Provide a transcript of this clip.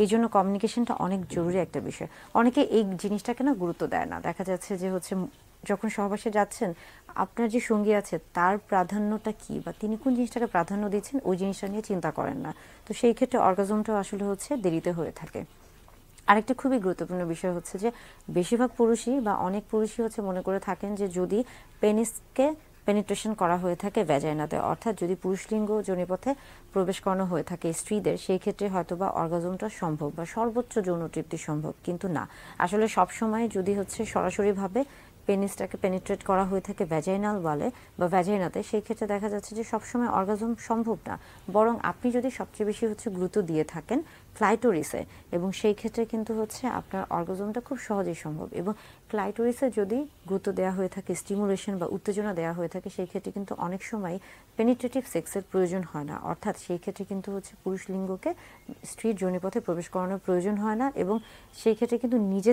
এই জন্য কমিউনিকেশনটা অনেক জরুরি একটা বিষয়। অনেকে এই জিনিসটাকে না গুরুত্ব দেয় না। দেখা যাচ্ছে যে হচ্ছে যখন সহবাসে যাচ্ছেন, আপনার যে সঙ্গী আছে তার প্রাধান্যটা কি বা তিনি কোন জিনিসটাকে প্রাধান্য দিচ্ছেন ওই জিনিসটা নিয়ে চিন্তা করেন না। তো সেই ক্ষেত্রে অর্গাজমটা আসলে হচ্ছে দেরিতে হয়ে থাকে। আরেকটা খুবই গুরুত্বপূর্ণ বিষয় হচ্ছে যে বেশিরভাগ পুরুষই বা অনেক পুরুষই হচ্ছে মনে করে থাকেন যে যদি পেনিসকে পেনিট্রেশন করা হয়ে থাকে ভ্যাজাইনাতে, অর্থাৎ যদি পুরুষলিঙ্গ যোনিপথে প্রবেশ করানো হয়ে থাকে স্ত্রীদের, সেই ক্ষেত্রে হয়তোবা অর্গাজমটা সম্ভব বা সর্বোচ্চ যৌন তৃপ্তি সম্ভব। কিন্তু না, আসলে সবসময় যদি হচ্ছে সরাসরিভাবে পেনিসটাকে পেনিট্রেট করা হয়ে থাকে ভ্যাজাইনাল ওয়ালে বা ভ্যাজাইনাতে, সেই ক্ষেত্রে দেখা যাচ্ছে যে সবসময় অর্গাজম সম্ভব না। বরং আপনি যদি সবচেয়ে বেশি হচ্ছে গুরুত্ব দিয়ে থাকেন ক্লাইটোরিসে, এবং সেই ক্ষেত্রে কিন্তু হচ্ছে আপনার অর্গাজমটা খুব সহজেই সম্ভব। এবং ক্লাইটোরিসে যদি গুরুত্ব দেওয়া হয়ে থাকে, স্টিমুলেশন বা উত্তেজনা দেওয়া হয়ে থাকে, সেই ক্ষেত্রে কিন্তু অনেক সময় পেনিট্রেটিভ সেক্সের প্রয়োজন হয় না। অর্থাৎ সেই ক্ষেত্রে কিন্তু হচ্ছে পুরুষ লিঙ্গকে স্ত্রীর যোনিপথে প্রবেশ করানোর প্রয়োজন হয় না, এবং সেই ক্ষেত্রে কিন্তু নিজে